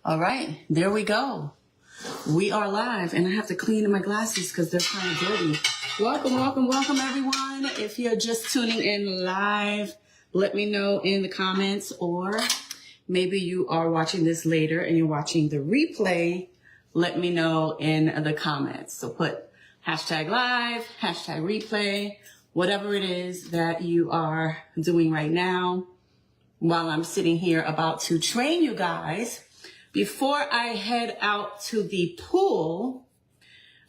All right, there we go. We are live, and I have to clean my glasses because they're kind of dirty. Welcome, everyone. If you're just tuning in live, let me know in the comments, or maybe you are watching this later and you're watching the replay. Let me know in the comments. So put hashtag live, hashtag replay, whatever it is that you are doing right now while I'm sitting here about to train you guys. Before I head out to the pool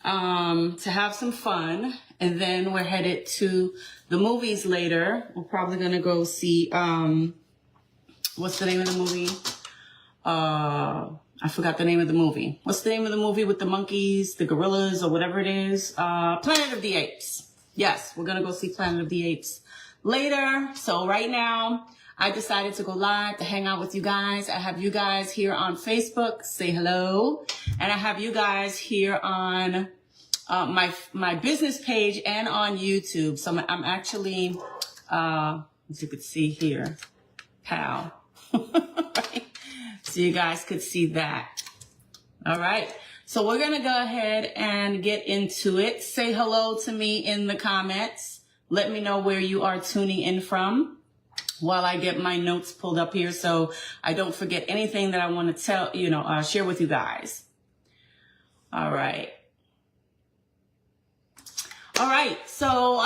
to have some fun, and then we're headed to the movies later. We're probably going to go see, what's the name of the movie? I forgot the name of the movie. What's the name of the movie with the monkeys, the gorillas, or whatever it is? Planet of the Apes. Yes, we're going to go see Planet of the Apes later. So right now, I decided to go live to hang out with you guys. I have you guys here on Facebook, say hello. And I have you guys here on my business page and on YouTube. So I'm actually, as you could see here, pal. Right? So you guys could see that. All right. So we're going to go ahead and get into it. Say hello to me in the comments. Let me know where you are tuning in from while I get my notes pulled up here so I don't forget anything that I want to share with you guys. All right. All right. So,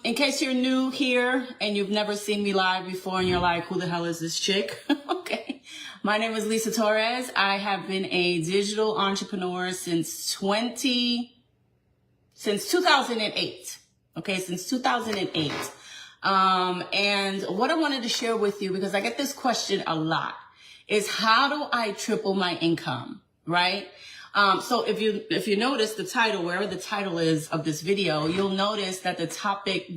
in case you're new here and you've never seen me live before and you're like, who the hell is this chick? Okay. My name is Lisa Torres. I have been a digital entrepreneur since 2008. Okay. Since 2008. And what I wanted to share with you, because I get this question a lot, is how do I triple my income, right? So if you notice the title, wherever the title is of this video, you'll notice that the topic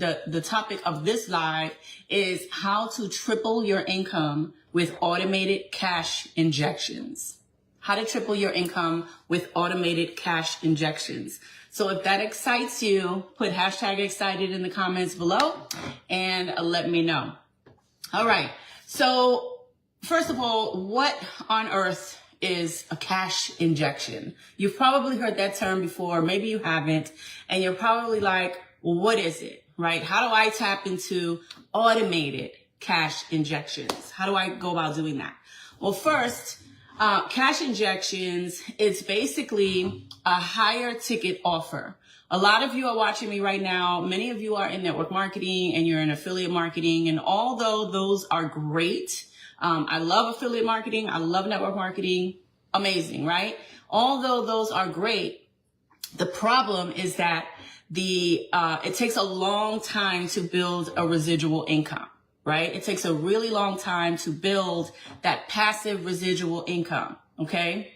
of this live is how to triple your income with automated cash injections. How to triple your income with automated cash injections. So if that excites you, put hashtag excited in the comments below and let me know. All right. So first of all, what on earth is a cash injection? You've probably heard that term before. Maybe you haven't. And you're probably like, well, what is it? Right? How do I tap into automated cash injections? How do I go about doing that? Well, first, cash injections, it's basically a higher ticket offer. A lot of you are watching me right now. Many of you are in network marketing and you're in affiliate marketing. And although those are great, I love affiliate marketing. I love network marketing. Amazing, right? Although those are great, the problem is that it takes a long time to build a residual income. Right? It takes a really long time to build that passive residual income. Okay.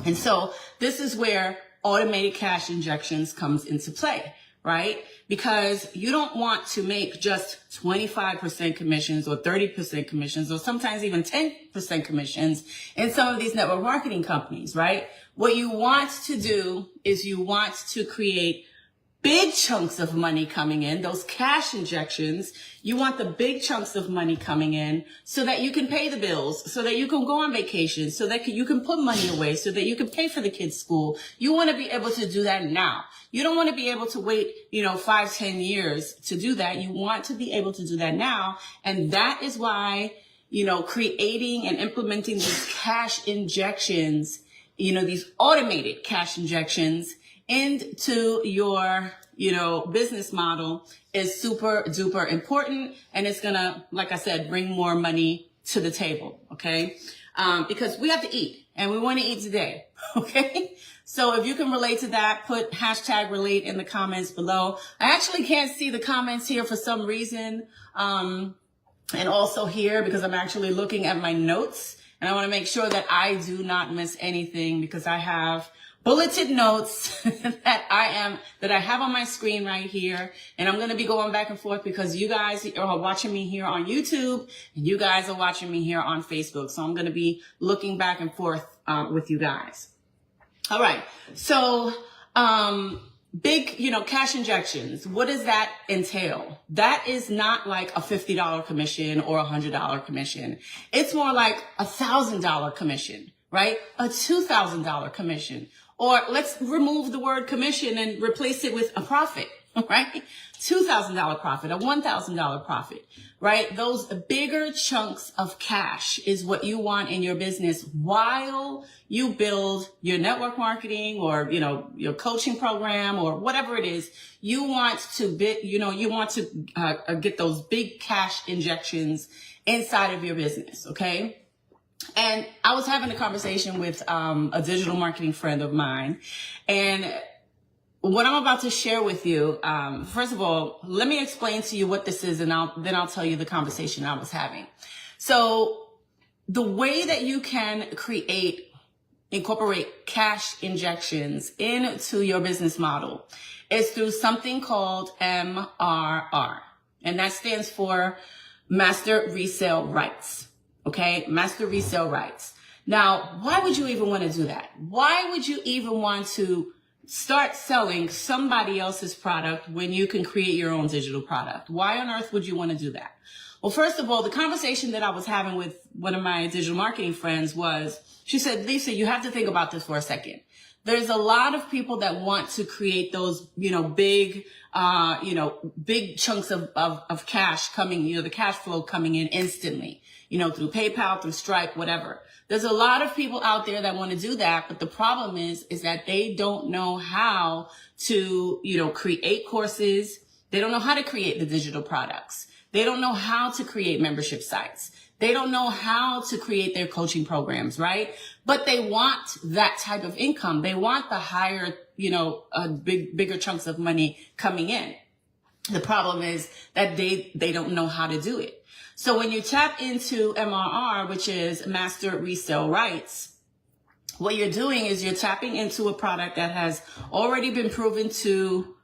And so this is where automated cash injections comes into play, right? Because you don't want to make just 25% commissions or 30% commissions or sometimes even 10% commissions in some of these network marketing companies, right? What you want to do is you want to create big chunks of money coming in, those cash injections. You want the big chunks of money coming in so that you can pay the bills, so that you can go on vacation, so that you can put money away, so that you can pay for the kids' school. You want to be able to do that now. You don't want to be able to wait, 5-10 years to do that. You want to be able to do that now. And that is why, creating and implementing these cash injections, these automated cash injections into your, business model is super duper important. And it's gonna, like I said, bring more money to the table. Okay. Because we have to eat and we want to eat today. Okay. So if you can relate to that, put hashtag relate in the comments below. I actually can't see the comments here for some reason. And also here because I'm actually looking at my notes and I want to make sure that I do not miss anything because I have bulleted notes that I have on my screen right here. And I'm going to be going back and forth because you guys are watching me here on YouTube and you guys are watching me here on Facebook. So I'm going to be looking back and forth with you guys. All right. So, big, cash injections. What does that entail? That is not like a $50 commission or a $100 commission. It's more like $1,000 commission. right? A $2,000 commission. Or let's remove the word commission and replace it with a profit, right? $2,000 profit, a $1,000 profit, right? Those bigger chunks of cash is what you want in your business while you build your network marketing or, your coaching program or whatever it is. You want to get those big cash injections inside of your business. Okay. And I was having a conversation with a digital marketing friend of mine, and what I'm about to share with you, first of all, let me explain to you what this is, and then I'll tell you the conversation I was having. So the way that you can incorporate cash injections into your business model is through something called MRR, and that stands for Master Resale Rights. Okay, Master Resale Rights. Now, why would you even want to do that? Why would you even want to start selling somebody else's product when you can create your own digital product? Why on earth would you want to do that? Well, first of all, the conversation that I was having with one of my digital marketing friends was, she said, Lisa, you have to think about this for a second. There's a lot of people that want to create those, big chunks of cash coming, the cash flow coming in instantly, through PayPal, through Stripe, whatever. There's a lot of people out there that want to do that, but the problem is that they don't know how to, create courses. They don't know how to create the digital products. They don't know how to create membership sites. They don't know how to create their coaching programs, right? But they want that type of income. They want the higher, bigger chunks of money coming in. The problem is that they don't know how to do it. So when you tap into MRR, which is Master Resale Rights, what you're doing is you're tapping into a product that has already been proven to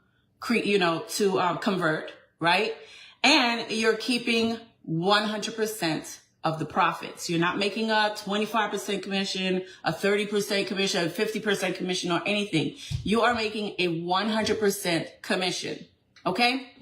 convert, right? And you're keeping 100% of the profits. You're not making a 25% commission, a 30% commission, a 50% commission, or anything. You are making a 100% commission. Okay?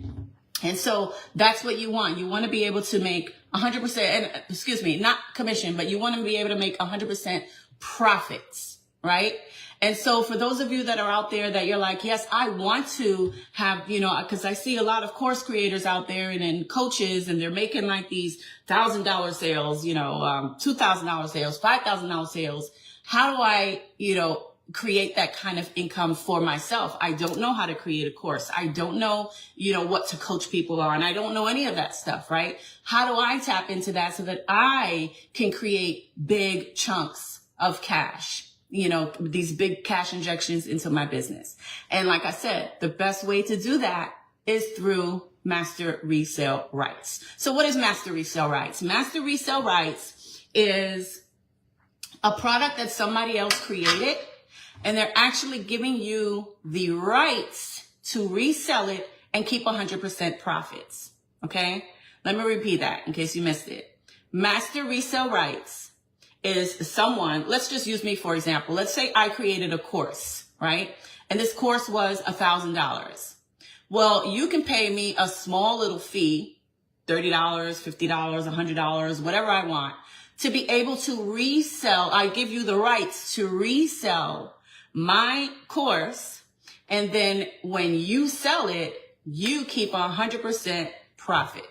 And so that's what you want. You want to be able to make 100%, and not commission, but you want to be able to make 100% profits, right? And so for those of you that are out there that you're like, yes, I want to have, because I see a lot of course creators out there and coaches, and they're making like these $1,000 sales, $2,000 sales, $5,000 sales. How do I, create that kind of income for myself? I don't know how to create a course. I don't know, what to coach people on. I don't know any of that stuff, right? How do I tap into that so that I can create big chunks of cash? These big cash injections into my business. And like I said, the best way to do that is through Master Resale Rights. So what is Master Resale Rights? Master Resale Rights is a product that somebody else created, and they're actually giving you the rights to resell it and keep 100% profits. Okay? Let me repeat that in case you missed it. Master Resale Rights is someone, let's just use me for example. Let's say I created a course, right? And this course was $1,000. Well, you can pay me a small little fee, $30, $50, $100, whatever I want, to be able to resell. I give you the rights to resell my course. And then when you sell it, you keep 100% profit,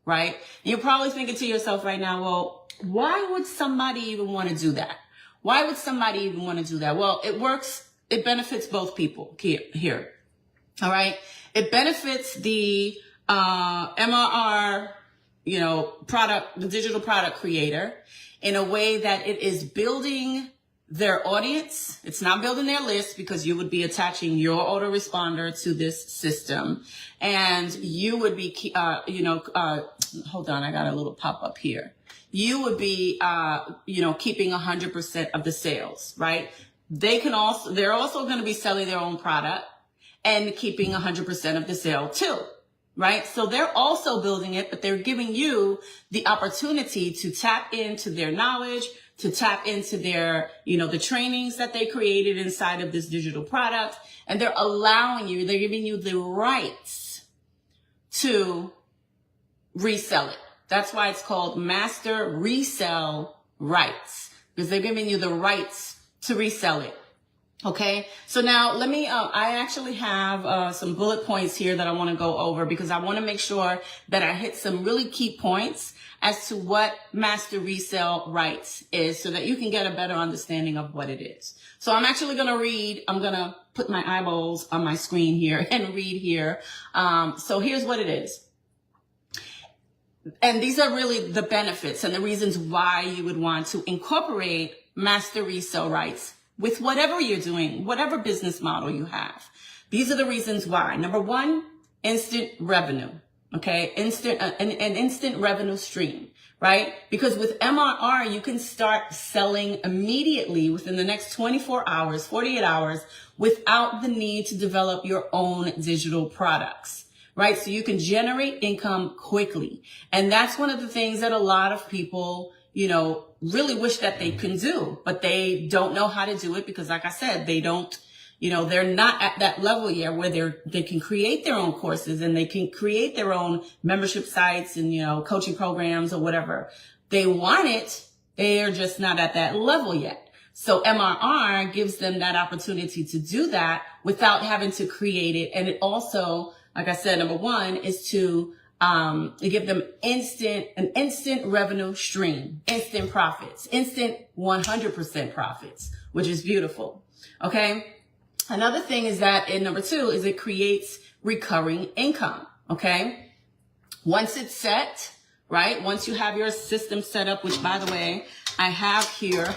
right? You're probably thinking to yourself right now, well, why would somebody even want to do that? Why would somebody even want to do that? Well, it benefits both people here. All right. It benefits the, MRR, product, the digital product creator, in a way that it is building their audience. It's not building their list, because you would be attaching your autoresponder to this system, and you would be, hold on, I got a little pop up here. You would be, keeping 100% of the sales, right? They're also going to be selling their own product and keeping 100% of the sale too, right? So they're also building it, but they're giving you the opportunity to tap into their knowledge, to tap into their, the trainings that they created inside of this digital product. And they're giving you the rights to resell it. That's why it's called Master Resale Rights. because they're giving you the rights to resell it. Okay, so now let me, I actually have some bullet points here that I want to go over because I want to make sure that I hit some really key points as to what master resale rights is so that you can get a better understanding of what it is. So I'm actually going to read, I'm going to put my eyeballs on my screen here and read here. So here's what it is. And these are really the benefits and the reasons why you would want to incorporate master resale rights with whatever you're doing, whatever business model you have. These are the reasons why. Number one, instant revenue. Okay, an instant revenue stream, right? Because with MRR, you can start selling immediately within the next 24 hours, 48 hours, without the need to develop your own digital products, right? So you can generate income quickly. And that's one of the things that a lot of people, you know, really wish that they can do, but they don't know how to do it because, like I said, they don't, you know, they're not at that level yet where they can create their own courses and they can create their own membership sites and, you know, coaching programs or whatever. They want it. They are just not at that level yet. So MRR gives them that opportunity to do that without having to create it. And it also, like I said, number one is to give them an instant revenue stream, instant profits, instant 100% profits, which is beautiful. Okay. Another thing is that in number two is it creates recurring income. Okay. Once it's set, right? Once you have your system set up, which by the way, I have here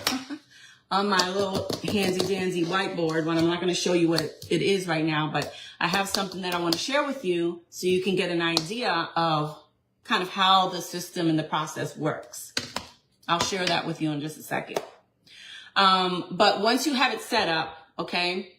on my little handy dandy whiteboard, when I'm not going to show you what it is right now, but I have something that I want to share with you so you can get an idea of kind of how the system and the process works. I'll share that with you in just a second. But once you have it set up, okay,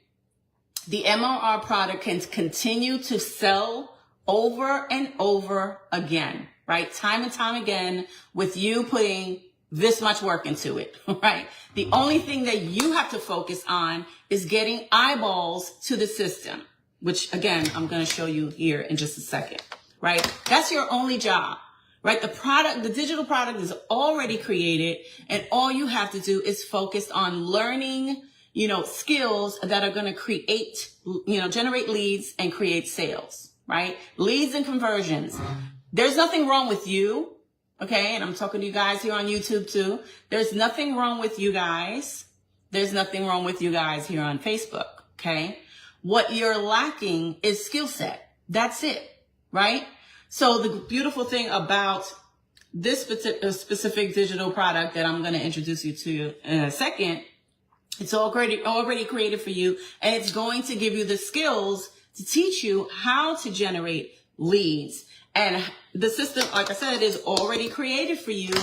the MRR product can continue to sell over and over again, right? Time and time again with you putting this much work into it, right? The only thing that you have to focus on is getting eyeballs to the system, which again, I'm going to show you here in just a second, right? That's your only job, right? The digital product is already created and all you have to do is focus on learning, you know, skills that are going to create, you know, generate leads and create sales, right? Leads and conversions. There's nothing wrong with you. Okay. And I'm talking to you guys here on YouTube too. There's nothing wrong with you guys. There's nothing wrong with you guys here on Facebook. Okay. What you're lacking is skill set. That's it. Right. So the beautiful thing about this specific digital product that I'm going to introduce you to in a second, it's already created for you, and it's going to give you the skills to teach you how to generate leads. And the system, like I said, is already created for you.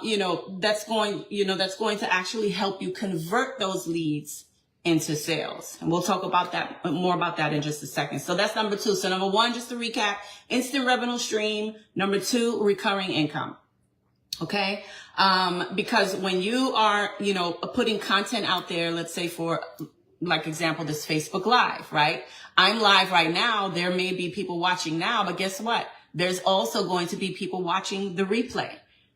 You know, that's going to actually help you convert those leads into sales. And we'll talk about that, more about that in just a second. So that's number two. So number one, just to recap, instant revenue stream. Number two, recurring income. Okay. Because when you are, you know, putting content out there, let's say for like example, this Facebook Live, right? I'm live right now. There may be people watching now, but guess what? There's also going to be people watching the replay,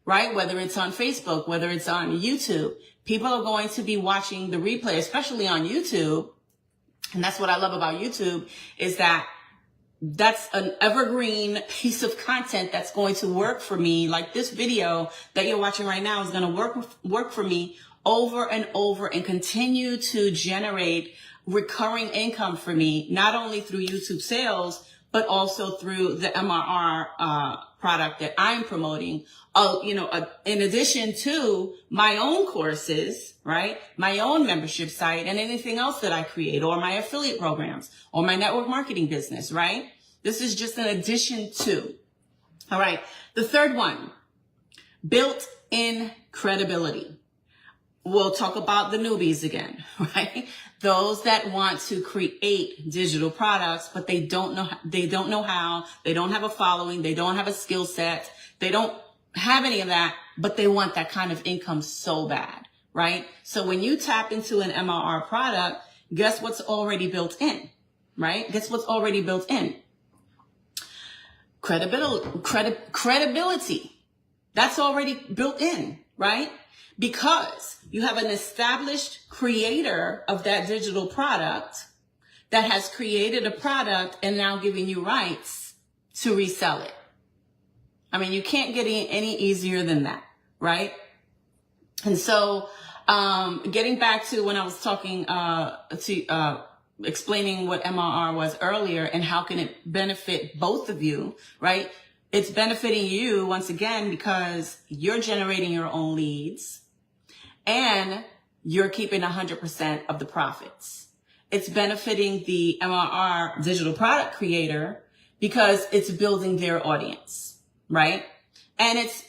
right? Whether it's on Facebook, whether it's on YouTube, people are going to be watching the replay, especially on YouTube. And that's what I love about YouTube is that that's an evergreen piece of content that's going to work for me. Like this video that you're watching right now is going to work for me over and over and continue to generate recurring income for me, not only through YouTube sales, but also through the MRR product that I'm promoting. In addition to my own courses, right? My own membership site and anything else that I create, or my affiliate programs or my network marketing business, right? This is just an addition to. All right. The third one, built-in credibility. We'll talk about the newbies again, right? Those that want to create digital products, but they don't know how, they don't have a following, they don't have a skill set, they don't have any of that, but they want that kind of income so bad, right? So when you tap into an MRR product, guess what's already built in, right? Guess what's already built in? Credibility. That's already built in, right? Because you have an established creator of that digital product that has created a product and now giving you rights to resell it. I mean, you can't get any easier than that, right? And so, getting back to when I was talking, explaining what MRR was earlier and how can it benefit both of you, right? It's benefiting you once again because you're generating your own leads and you're keeping 100% of the profits. It's benefiting the MRR digital product creator because it's building their audience, right? And it's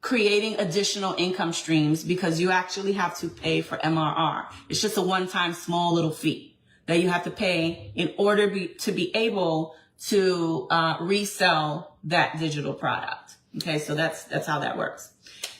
creating additional income streams because you actually have to pay for MRR. It's just a one-time small little fee that you have to pay in order to be able to resell that digital product. Okay, so that's how that works.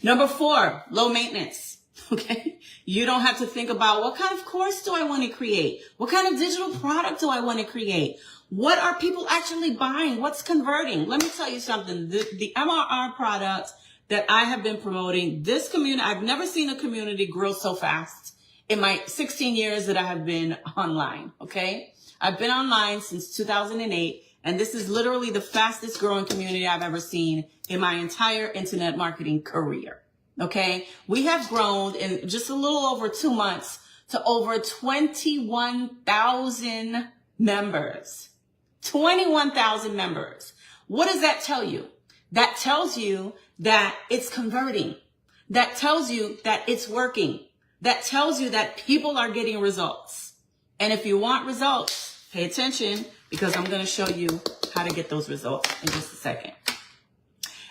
Number 4, low maintenance. Okay, you don't have to think about what kind of course do I want to create? What kind of digital product do I want to create? What are people actually buying? What's converting? Let me tell you something. The MRR product that I have been promoting, this community, I've never seen a community grow so fast in my 16 years that I have been online. Okay, I've been online since 2008. And this is literally the fastest growing community I've ever seen in my entire internet marketing career. Okay. We have grown in just a little over 2 months to over 21,000 members. 21,000 members. What does that tell you? That tells you that it's converting. That tells you that it's working. That tells you that people are getting results. And if you want results, pay attention, because I'm going to show you how to get those results in just a second.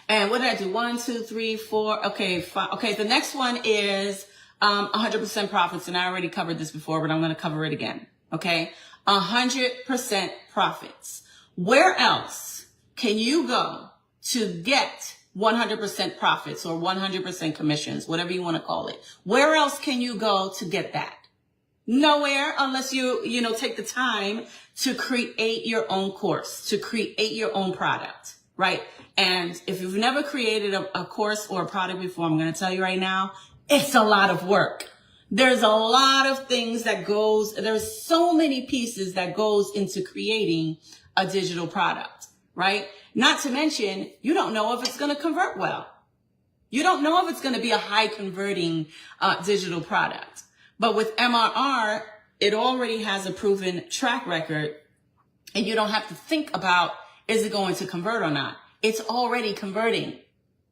And what did I do? 1, 2, 3, 4. Okay, 5. Okay, the next one is 100% profits. And I already covered this before, but I'm going to cover it again. Okay, 100% profits. Where else can you go to get 100% profits or 100% commissions, whatever you want to call it? Where else can you go to get that? Nowhere, unless you take the time to create your own course, to create your own product, right? And if you've never created a course or a product before, I'm going to tell you right now, it's a lot of work. There's a lot of things there's so many pieces that goes into creating a digital product, right? Not to mention, you don't know if it's going to convert well. You don't know if it's going to be a high converting digital product. But with MRR, it already has a proven track record, and you don't have to think about, is it going to convert or not? It's already converting,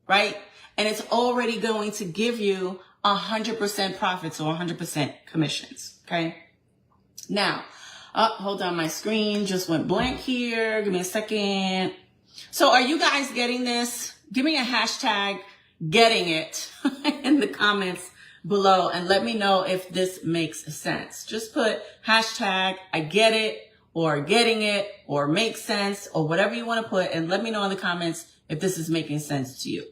right? And it's already going to give you 100% profits or 100% commissions, okay? Now, hold on, my screen just went blank here. Give me a second. So are you guys getting this? Give me a hashtag getting it in the comments below and let me know if this makes sense. Just put hashtag I get it or getting it or makes sense or whatever you want to put, and let me know in the comments if this is making sense to you.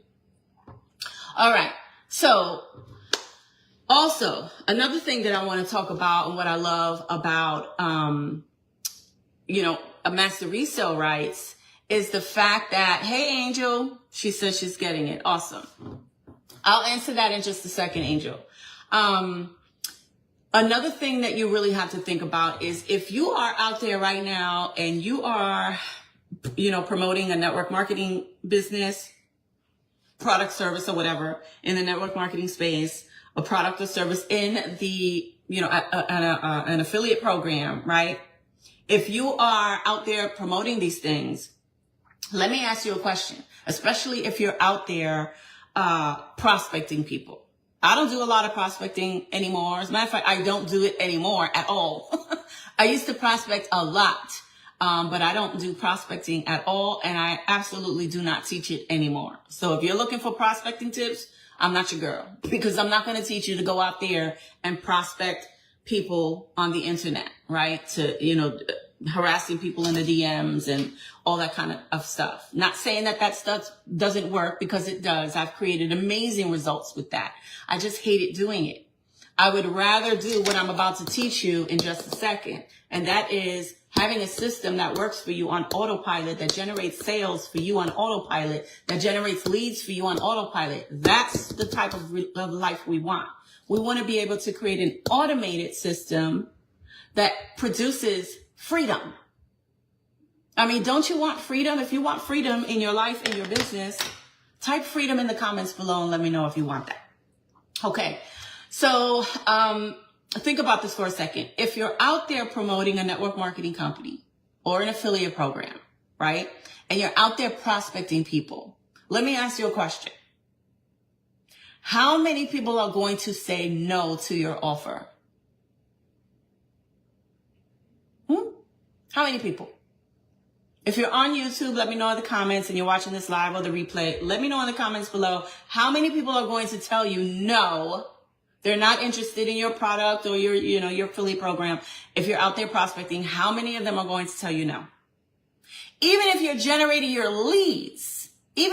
All right. So also another thing that I want to talk about and what I love about, a master resale rights is the fact that, hey, Angel, she says she's getting it. Awesome. I'll answer that in just a second, Angel. Another thing that you really have to think about is if you are out there right now and you are, promoting a network marketing business, product, service, or whatever in the network marketing space, a product or service in the, an affiliate program, right? If you are out there promoting these things, let me ask you a question, especially if you're out there prospecting people. I don't do a lot of prospecting anymore. As a matter of fact, I don't do it anymore at all. I used to prospect a lot, but I don't do prospecting at all, and I absolutely do not teach it anymore. So if you're looking for prospecting tips, I'm not your girl, because I'm not going to teach you to go out there and prospect people on the internet, right? To, harassing people in the DMs and all that kind of stuff. Not saying that stuff doesn't work, because it does. I've created amazing results with that. I just hated doing it. I would rather do what I'm about to teach you in just a second. And that is having a system that works for you on autopilot, that generates sales for you on autopilot, that generates leads for you on autopilot. That's the type of life we want. We want to be able to create an automated system that produces freedom. I mean, don't you want freedom? If you want freedom in your life, in your business, type freedom in the comments below and let me know if you want that. Okay. So, think about this for a second. If you're out there promoting a network marketing company or an affiliate program, right? And you're out there prospecting people, let me ask you a question. How many people are going to say no to your offer? How many people? If you're on YouTube, let me know in the comments, and you're watching this live or the replay, let me know in the comments below how many people are going to tell you no. They're not interested in your product or your affiliate program. If you're out there prospecting, how many of them are going to tell you no? Even if you're generating your leads, there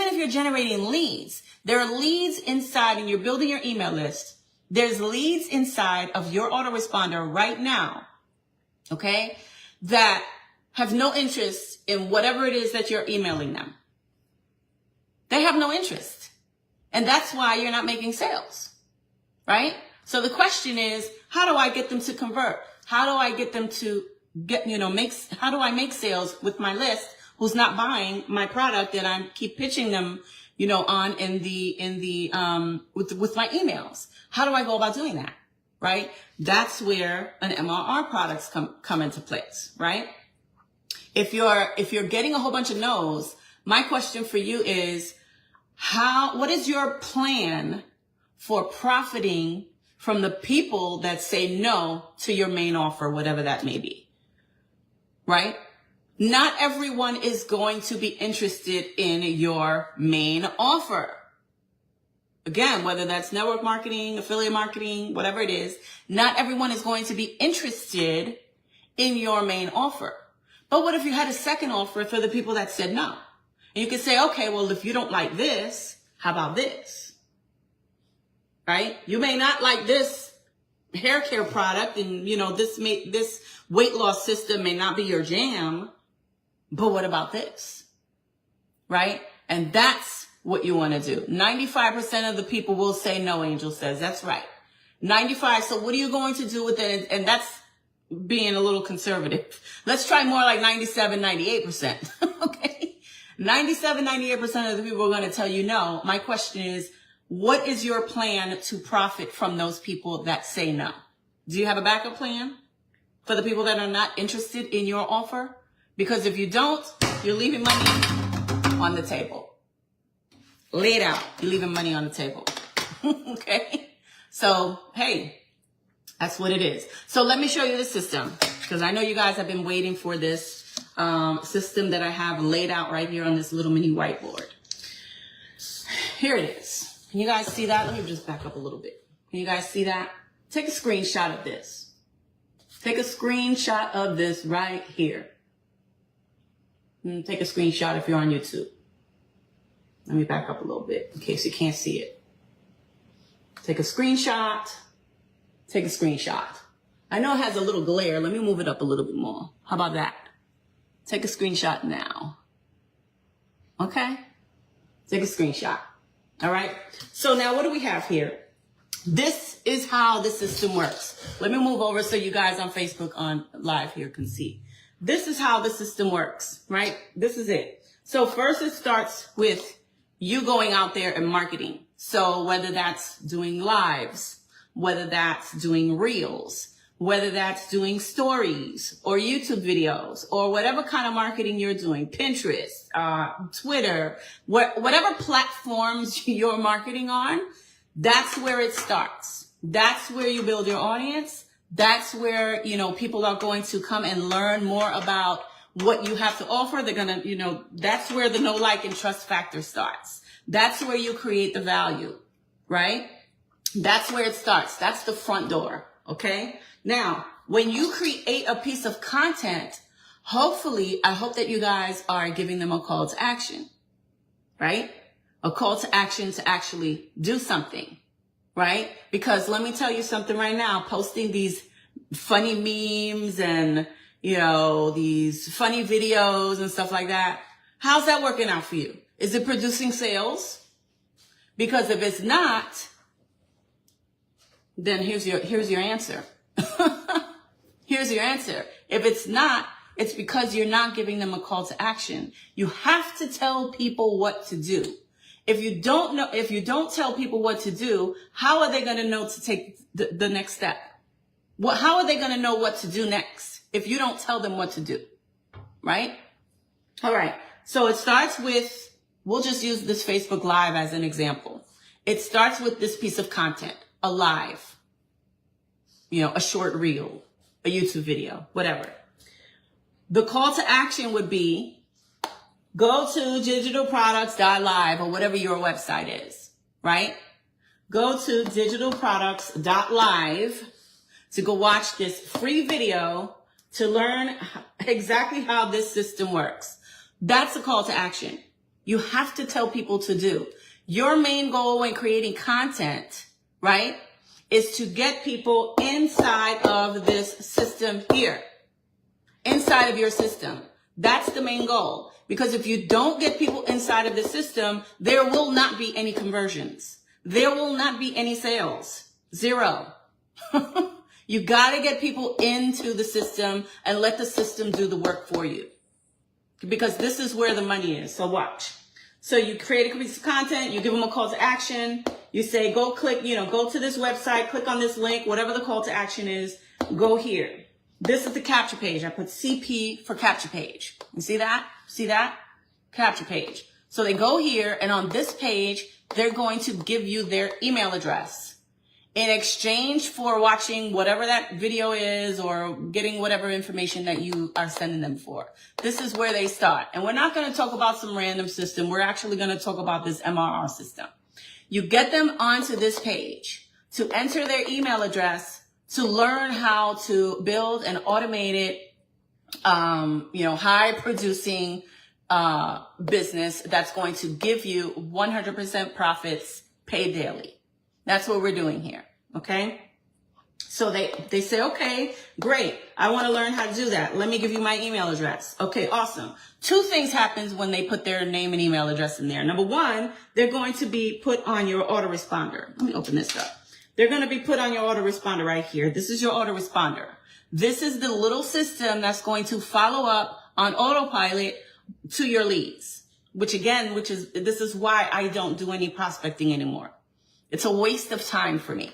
are leads inside and you're building your email list. There's leads inside of your autoresponder right now, okay, that have no interest in whatever it is that you're emailing them. They have no interest. And that's why you're not making sales. Right? So the question is, how do I get them to convert? How do I get them to how do I make sales with my list who's not buying my product that I keep pitching them, on with my emails? How do I go about doing that? Right? That's where an MRR products come into place, right? If you're getting a whole bunch of no's, my question for you is, what is your plan for profiting from the people that say no to your main offer, whatever that may be, right? Not everyone is going to be interested in your main offer. Again, whether that's network marketing, affiliate marketing, whatever it is, not everyone is going to be interested in your main offer. But what if you had a second offer for the people that said no? And you could say, okay, well, if you don't like this, how about this? Right? You may not like this hair care product, and this weight loss system may not be your jam, but what about this? Right? And that's what you want to do. 95% of the people will say no, Angel says. That's right. 95. So what are you going to do with it? And that's being a little conservative. Let's try more like 97, 98%. Okay? 97, 98% of the people are going to tell you no. My question is, what is your plan to profit from those people that say no? Do you have a backup plan for the people that are not interested in your offer? Because if you don't, you're leaving money on the table. Lay it out. You're leaving money on the table. Okay? So, hey, that's what it is. So let me show you the system, because I know you guys have been waiting for this system that I have laid out right here on this little mini whiteboard. Here it is. Can you guys see that? Let me just back up a little bit. Can you guys see that? Take a screenshot of this. Take a screenshot of this right here. Take a screenshot if you're on YouTube. Let me back up a little bit in case you can't see it. Take a screenshot. Take a screenshot. I know it has a little glare. Let me move it up a little bit more. How about that? Take a screenshot now. Okay? Take a screenshot. All right. So now what do we have here? This is how the system works. Let me move over so you guys on Facebook on live here can see. This is how the system works, right? This is it. So first it starts with you going out there and marketing. So whether that's doing lives, whether that's doing reels, whether that's doing stories or YouTube videos or whatever kind of marketing you're doing, Pinterest, Twitter, whatever platforms you're marketing on, that's where it starts. That's where you build your audience. That's where, people are going to come and learn more about what you have to offer. They're going to, that's where the know, like, and trust factor starts. That's where you create the value, right? That's where it starts. That's the front door. Okay. Now, when you create a piece of content, hopefully, I hope that you guys are giving them a call to action, right? A call to action to actually do something, right? Because let me tell you something right now, posting these funny memes and, these funny videos and stuff like that, how's that working out for you? Is it producing sales? Because if it's not, then here's your answer. Here's your answer. If it's not, it's because you're not giving them a call to action. You have to tell people what to do. If you don't tell people what to do, how are they going to know to take the next step? How are they going to know what to do next if you don't tell them what to do? Right? All right. So it starts with, we'll just use this Facebook Live as an example. It starts with this piece of content, a live, a short reel, a YouTube video, whatever. The call to action would be, go to digitalproducts.live or whatever your website is, right? Go to digitalproducts.live to go watch this free video to learn exactly how this system works. That's a call to action. You have to tell people to do. Your main goal when creating content, right, is to get people inside of this system here, inside of your system. That's the main goal. Because if you don't get people inside of the system, there will not be any conversions. There will not be any sales. Zero. You got to get people into the system and let the system do the work for you. Because this is where the money is. So watch. So you create a piece of content, you give them a call to action, you say, go click, go to this website, click on this link, whatever the call to action is, go here. This is the capture page. I put CP for capture page. You see that? See that? Capture page. So they go here, and on this page, they're going to give you their email address in exchange for watching whatever that video is or getting whatever information that you are sending them for. This is where they start. And we're not going to talk about some random system. We're actually going to talk about this MRR system. You get them onto this page to enter their email address to learn how to build an automated, high producing, business that's going to give you 100% profits paid daily. That's what we're doing here. Okay. So they say, okay, great. I want to learn how to do that. Let me give you my email address. Okay, awesome. Two things happens when they put their name and email address in there. Number one, they're going to be put on your autoresponder. Let me open this up. They're going to be put on your autoresponder right here. This is your autoresponder. This is the little system that's going to follow up on autopilot to your leads, this is why I don't do any prospecting anymore. It's a waste of time for me.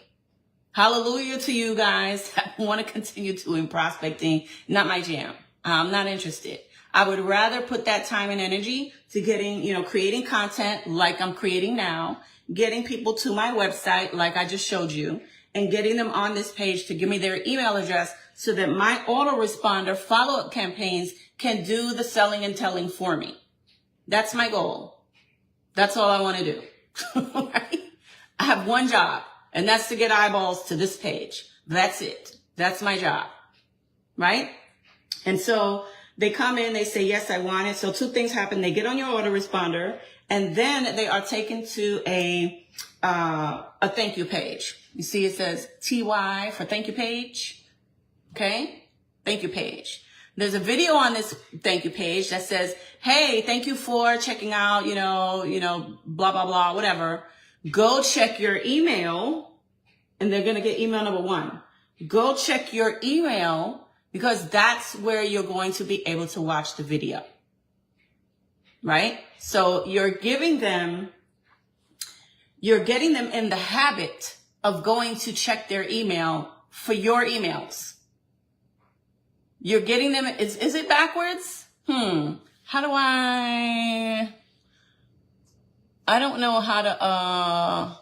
Hallelujah to you guys that want to continue doing prospecting. Not my jam. I'm not interested. I would rather put that time and energy to getting, creating content like I'm creating now, getting people to my website like I just showed you, and getting them on this page to give me their email address so that my autoresponder follow-up campaigns can do the selling and telling for me. That's my goal. That's all I want to do. Right? I have one job, and that's to get eyeballs to this page. That's it. That's my job. Right? And so they come in, they say, yes, I want it. So two things happen. They get on your autoresponder, and then they are taken to a thank you page. You see, it says TY for thank you page. Okay? Thank you page. There's a video on this thank you page that says, hey, thank you for checking out, blah, blah, blah, whatever. Go check your email, and they're going to get email number 1. Go check your email, because that's where you're going to be able to watch the video. Right? So you're getting them in the habit of going to check their email for your emails. You're getting them, is it backwards? How do I don't know how to,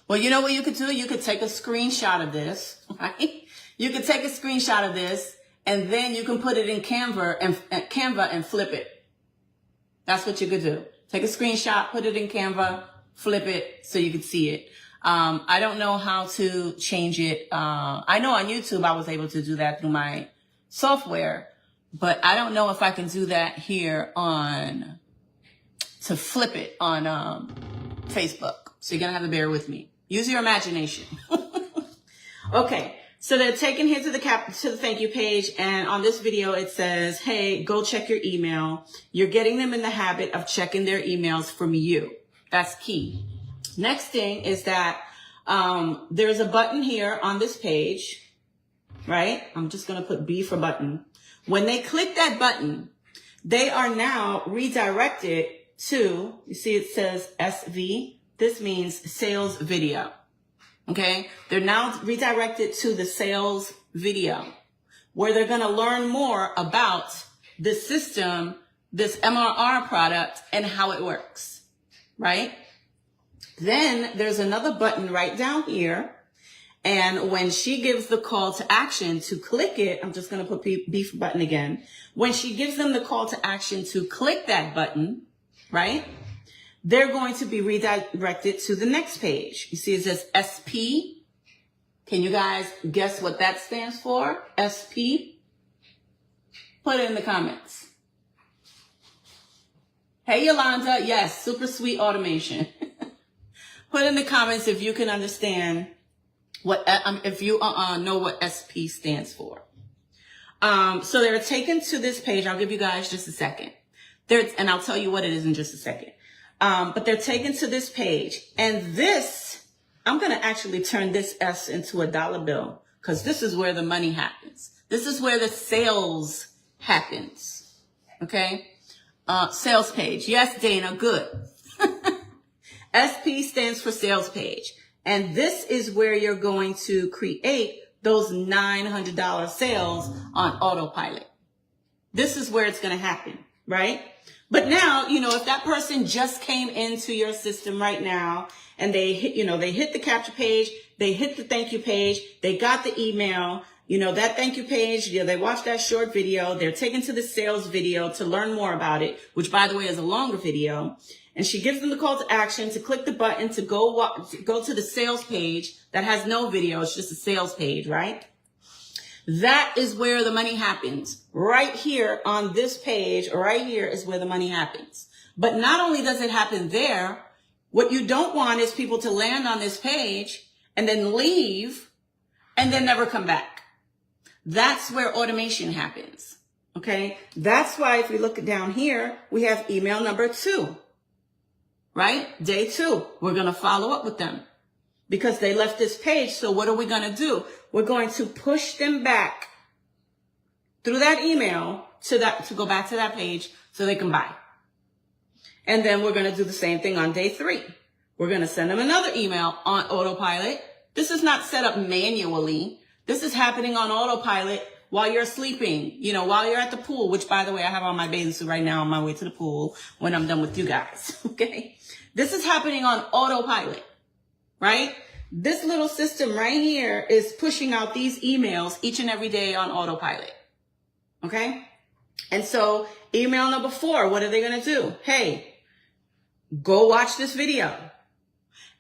well, you know what you could do? You could take a screenshot of this, right? You could take a screenshot of this, and then you can put it in Canva and flip it. That's what you could do. Take a screenshot, put it in Canva, flip it so you can see it. I don't know how to change it. I know on YouTube I was able to do that through my software, but I don't know if I can do that here to flip it on Facebook. So you're going to have to bear with me. Use your imagination. Okay. So they're taken here to the thank you page. And on this video, it says, hey, go check your email. You're getting them in the habit of checking their emails from you. That's key. Next thing is that there's a button here on this page, right? I'm just going to put B for button. When they click that button, they are now redirected to, you see it says SV. This means sales video. Okay, they're now redirected to the sales video where they're going to learn more about the system, this MRR product, and how it works, right? Then there's another button right down here. And when she gives the call to action to click it, I'm just going to put B for button again. When she gives them the call to action to click that button, right? They're going to be redirected to the next page. You see it says SP. Can you guys guess what that stands for? SP? Put it in the comments. Hey, Yolanda. Yes, super sweet automation. Put in the comments if you can understand if you know what SP stands for. So they're taken to this page. I'll give you guys just a second. And I'll tell you what it is in just a second. But they're taken to this page, and this, I'm going to actually turn this S into a dollar bill because this is where the money happens. This is where the sales happens. Okay. Sales page. Yes, Dana. Good. SP stands for sales page. And this is where you're going to create those $900 sales on autopilot. This is where it's going to happen, right? But now, if that person just came into your system right now and they hit the capture page, they hit the thank you page, they got the email, that thank you page, they watched that short video, they're taken to the sales video to learn more about it, which by the way is a longer video. And she gives them the call to action to click the button to go to the sales page that has no video. It's just a sales page, right? That is where the money happens. Right here on this page, right here is where the money happens. But not only does it happen there, what you don't want is people to land on this page and then leave and then never come back. That's where automation happens. Okay. That's why if we look down here, we have email number 2, right? Day 2, we're going to follow up with them. Because they left this page. So what are we going to do? We're going to push them back through that email to go back to that page so they can buy. And then we're going to do the same thing on day 3. We're going to send them another email on autopilot. This is not set up manually. This is happening on autopilot while you're sleeping, while you're at the pool, which by the way, I have on my bathing suit right now on my way to the pool when I'm done with you guys. Okay. This is happening on autopilot. Right? This little system right here is pushing out these emails each and every day on autopilot. Okay? And so email number 4, what are they going to do? Hey, go watch this video.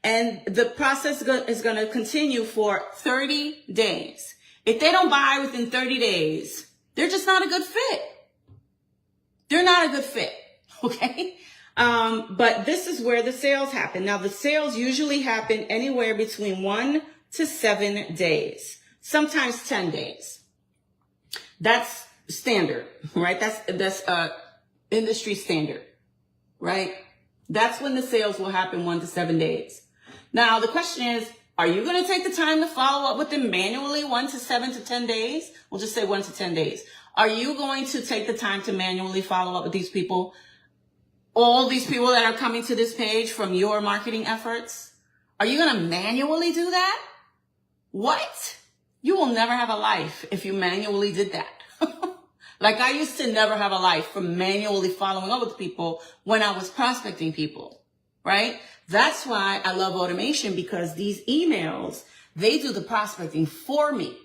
And the process is going to continue for 30 days. If they don't buy within 30 days, they're just not a good fit. They're not a good fit. Okay? But this is where the sales happen. Now, the sales usually happen anywhere between 1 to 7 days, sometimes 10 days. That's standard, right? That's industry standard, right? That's when the sales will happen 1 to 7 days. Now, the question is, are you going to take the time to follow up with them manually 1 to 7 to 10 days? We'll just say 1 to 10 days. Are you going to take the time to manually follow up with these people? All these people that are coming to this page from your marketing efforts, are you going to manually do that? What? You will never have a life if you manually did that. Like I used to never have a life from manually following up with people when I was prospecting people, right? That's why I love automation, because these emails, they do the prospecting for me.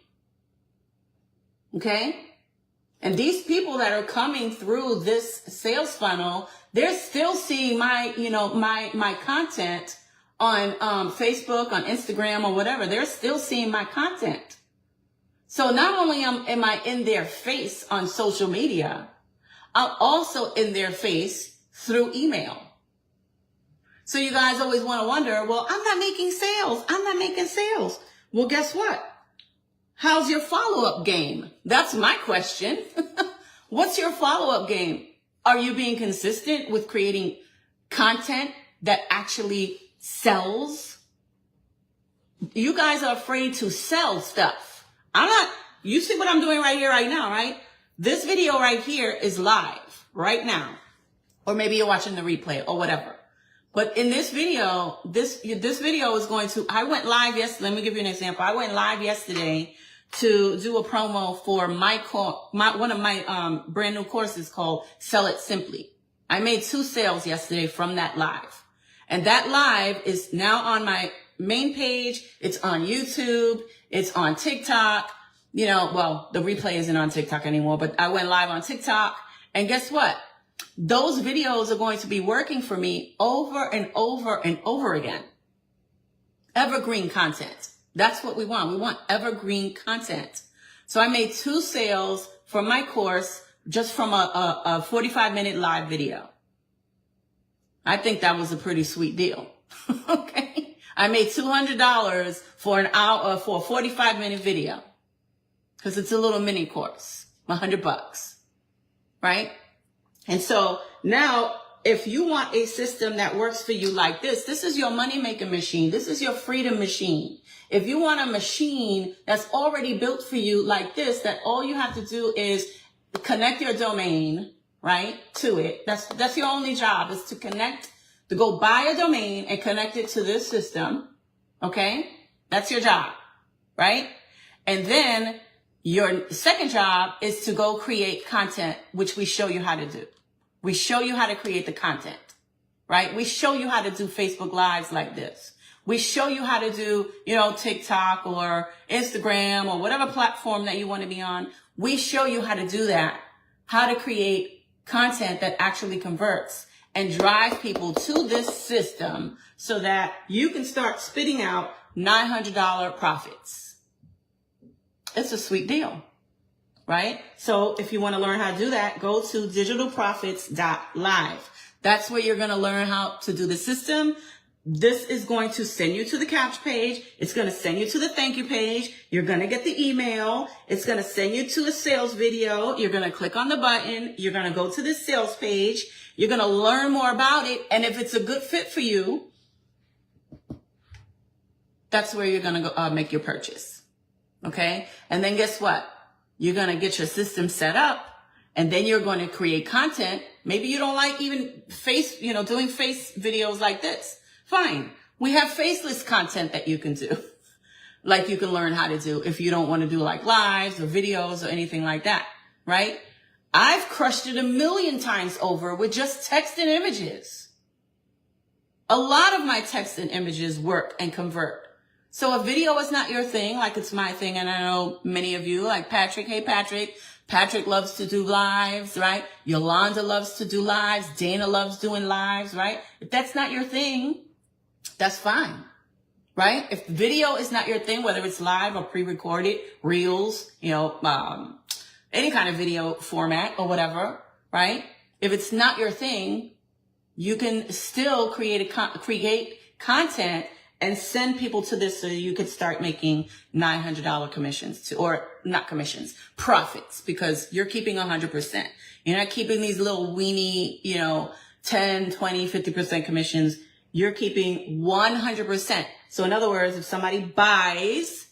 Okay? And these people that are coming through this sales funnel, they're still seeing my content on Facebook, on Instagram, or whatever. They're still seeing my content. So not only am I in their face on social media, I'm also in their face through email. So you guys always want to wonder, well, I'm not making sales. I'm not making sales. Well, guess what? How's your follow-up game? That's my question. What's your follow-up game? Are you being consistent with creating content that actually sells? You guys are afraid to sell stuff. You see what I'm doing right here, right now, right? This video right here is live right now. Or maybe you're watching the replay or whatever. But in this video, this video is going to, I went live yesterday. Let me give you an example. I went live yesterday to do a promo for one of my brand new courses called Sell It Simply. I made 2 sales yesterday from that live. And that live is now on my main page. It's on YouTube. It's on TikTok. You know, well, the replay isn't on TikTok anymore, but I went live on TikTok. And guess what? Those videos are going to be working for me over and over and over again. Evergreen content. That's what we want. We want evergreen content. So I made 2 sales from my course just from a 45-minute live video. I think that was a pretty sweet deal. Okay. I made $200 for an hour, for a 45-minute video. Because it's a little mini course, $100, right? And so now, if you want a system that works for you like this is your money-making machine. This is your freedom machine. If you want a machine that's already built for you like this, that all you have to do is connect your domain, right, to it. That's your only job, is to go buy a domain and connect it to this system. Okay? That's your job, right? And then your second job is to go create content, which we show you how to do. We show you how to create the content, right? We show you how to do Facebook Lives like this. We show you how to do, TikTok or Instagram or whatever platform that you want to be on. We show you how to do that, how to create content that actually converts and drive people to this system so that you can start spitting out $900 profits. It's a sweet deal. Right? So if you want to learn how to do that, go to digitalprofits.live. That's where you're going to learn how to do the system. This is going to send you to the couch page. It's going to send you to the thank you page. You're going to get the email. It's going to send you to a sales video. You're going to click on the button. You're going to go to the sales page. You're going to learn more about it. And if it's a good fit for you, that's where you're going to go make your purchase. Okay? And then guess what? You're going to get your system set up, and then you're going to create content. Maybe you don't like even doing face videos like this. Fine. We have faceless content that you can do. Like you can learn how to do if you don't want to do like lives or videos or anything like that, right? I've crushed it 1,000,000 times over with just text and images. A lot of my text and images work and convert. So a video is not your thing, like it's my thing, and I know many of you, like Patrick. Hey, Patrick. Patrick loves to do lives, right? Yolanda loves to do lives. Dana loves doing lives, right? If that's not your thing, that's fine, right? If video is not your thing, whether it's live or pre-recorded, reels, any kind of video format or whatever, right? If it's not your thing, you can still create content and send people to this so you could start making $900 commissions or not commissions, profits, because you're keeping 100%. You're not keeping these little weenie, 10, 20, 50% commissions. You're keeping 100%. So in other words, if somebody buys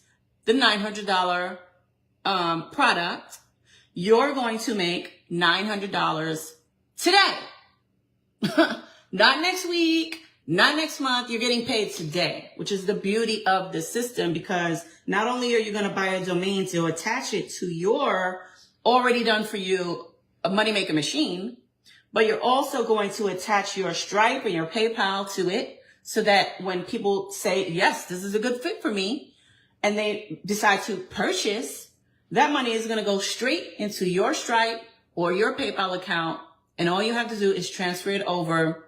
the $900 product, you're going to make $900 today. Not next week. Not next month. You're getting paid today, which is the beauty of the system, because not only are you going to buy a domain to attach it to your already done for you a money-making machine, but you're also going to attach your Stripe and your PayPal to it so that when people say, yes, this is a good fit for me, and they decide to purchase, that money is going to go straight into your Stripe or your PayPal account, and all you have to do is transfer it over.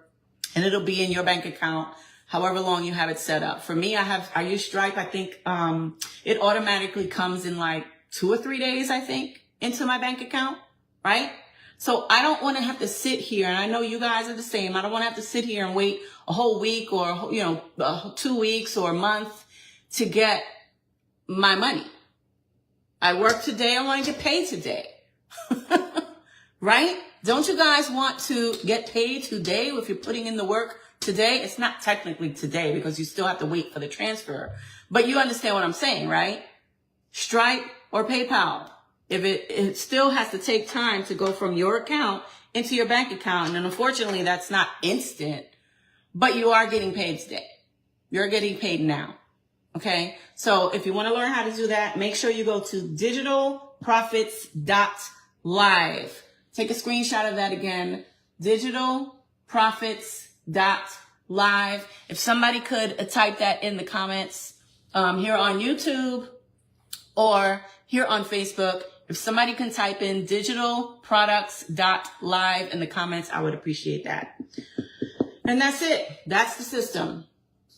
And it'll be in your bank account, however long you have it set up. For me, I use Stripe. I think, it automatically comes in like 2 or 3 days, I think, into my bank account, right? So I don't want to have to sit here, and I know you guys are the same. I don't want to have to sit here and wait a whole week or, 2 weeks or a month to get my money. I work today. I want to get paid today. Right? Don't you guys want to get paid today if you're putting in the work today? It's not technically today because you still have to wait for the transfer. But you understand what I'm saying, right? Stripe or PayPal. If it still has to take time to go from your account into your bank account. And unfortunately, that's not instant, but you are getting paid today. You're getting paid now. Okay. So if you want to learn how to do that, make sure you go to digitalprofits.live. Take a screenshot of that again. Digitalprofits.live. If somebody could type that in the comments, here on YouTube or here on Facebook. If somebody can type in digitalproducts.live in the comments, I would appreciate that. And that's it. That's the system.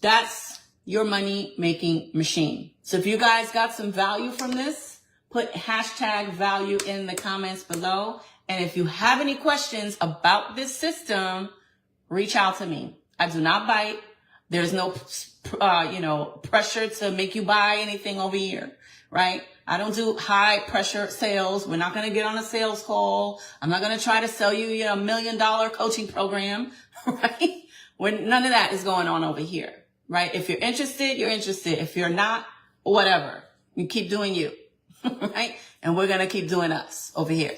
That's your money making machine. So if you guys got some value from this, put hashtag value in the comments below. And if you have any questions about this system, reach out to me. I do not bite. There's no, pressure to make you buy anything over here, right? I don't do high pressure sales. We're not going to get on a sales call. I'm not going to try to sell you, $1 million coaching program, right? None of that is going on over here, right? If you're interested, you're interested. If you're not, whatever, you keep doing you, right? And we're going to keep doing us over here.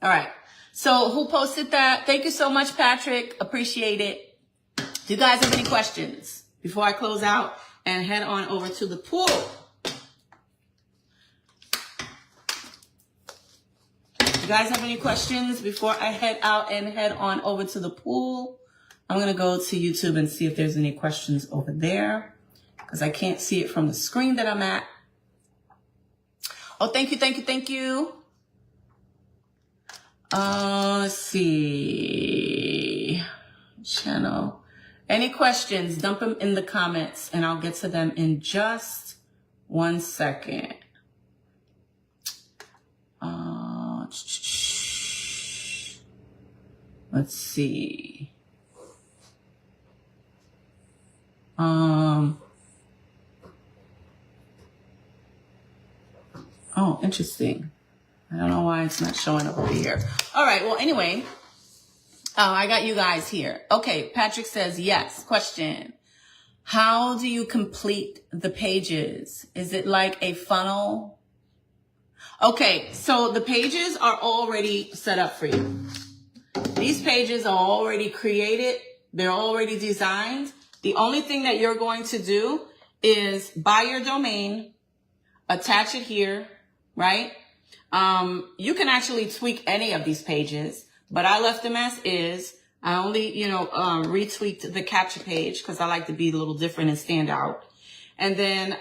All right. So who posted that? Thank you so much, Patrick. Appreciate it. Do you guys have any questions before I close out and head on over to the pool? You guys have any questions before I head out and head on over to the pool? I'm going to go to YouTube and see if there's any questions over there because I can't see it from the screen that I'm at. Oh, thank you, thank you, thank you. Let's see. Channel. Any questions? Dump them in the comments and I'll get to them in just 1 second. Let's see. Oh, interesting. I don't know why it's not showing up over here. All right. Well, anyway, I got you guys here. Okay. Patrick says, yes. Question. How do you complete the pages? Is it like a funnel? Okay. So the pages are already set up for you. These pages are already created. They're already designed. The only thing that you're going to do is buy your domain, attach it here, right? You can actually tweak any of these pages, but I left them as is. I only, retweaked the capture page because I like to be a little different and stand out. And then,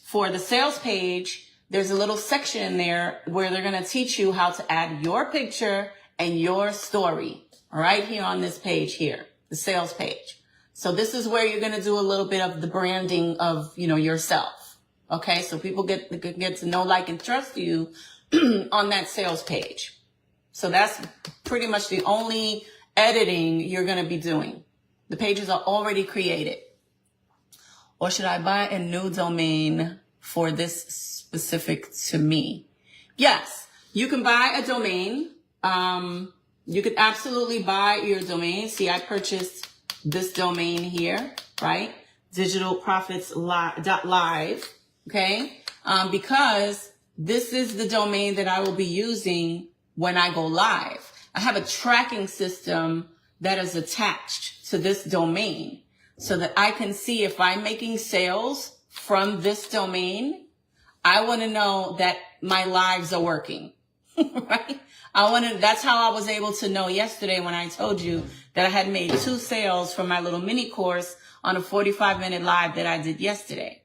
for the sales page, there's a little section there where they're going to teach you how to add your picture and your story right here on this page here, the sales page. So this is where you're going to do a little bit of the branding of, yourself. Okay. So people get to know, like, and trust you on that sales page. So that's pretty much the only editing you're going to be doing. The pages are already created. Or should I buy a new domain for this specific to me? Yes, you can buy a domain. You could absolutely buy your domain. See, I purchased this domain here, right? Digitalprofits.live. Okay. Because this is the domain that I will be using when I go live. I have a tracking system that is attached to this domain so that I can see if I'm making sales from this domain. I want to know that my lives are working, right? That's how I was able to know yesterday when I told you that I had made 2 sales from my little mini course on a 45-minute live that I did yesterday.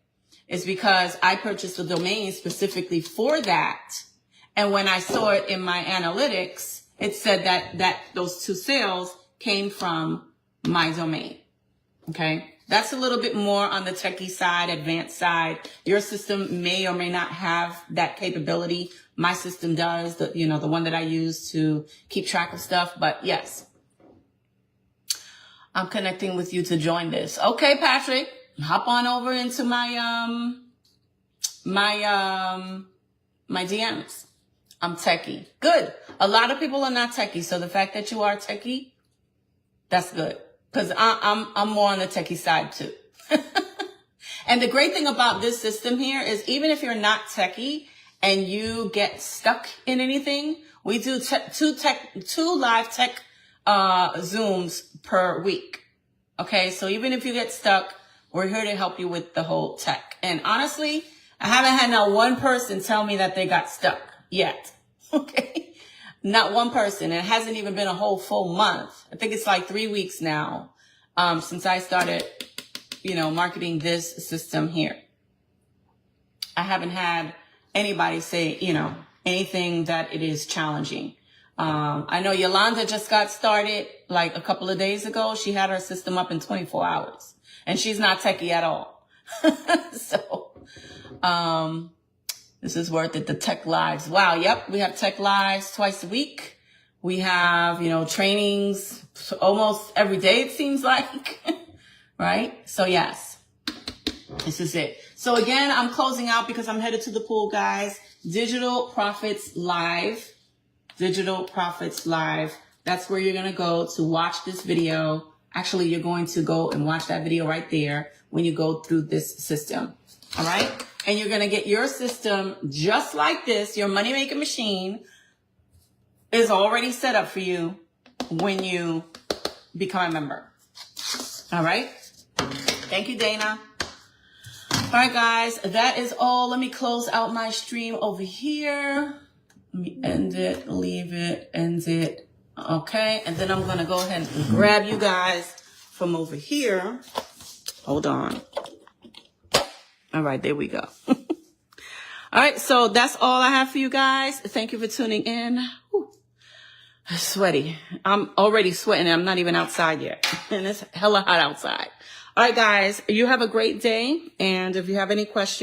It's because I purchased a domain specifically for that. And when I saw it in my analytics, it said that those 2 sales came from my domain. Okay. That's a little bit more on the techie side, advanced side. Your system may or may not have that capability. My system does, the one that I use to keep track of stuff. But yes, I'm connecting with you to join this. Okay, Patrick, hop on over into my DMs. I'm techie. Good. A lot of people are not techie. So the fact that you are techie, that's good. Because I'm more on the techie side too. And the great thing about this system here is even if you're not techie and you get stuck in anything, we do two live tech Zooms per week. Okay, so even if you get stuck, we're here to help you with the whole tech. And honestly, I haven't had not one person tell me that they got stuck yet. Okay. Not one person. It hasn't even been a whole full month. I think it's like 3 weeks now, since I started, marketing this system here. I haven't had anybody say, anything that it is challenging. I know Yolanda just got started like a couple of days ago. She had her system up in 24 hours and she's not techie at all. So, this is worth it. The tech lives. Wow. Yep. We have tech lives twice a week. We have, trainings almost every day, it seems like, right? So yes, this is it. So again, I'm closing out because I'm headed to the pool, guys. Digital Profits Live. Digital Profits Live. That's where you're going to go to watch this video. Actually, you're going to go and watch that video right there when you go through this system. All right. And you're going to get your system just like this. Your money making machine is already set up for you when you become a member. All right. Thank you, Dana. All right, guys, that is all. Let me close out my stream over here. Let me end it, leave it, end it. Okay. And then I'm going to go ahead and grab you guys from over here. Hold on. All right, there we go. All right, so that's all I have for you guys. Thank you for tuning in. Whew. Sweaty. I'm already sweating. I'm not even outside yet. And it's hella hot outside. All right, guys, you have a great day. And if you have any questions,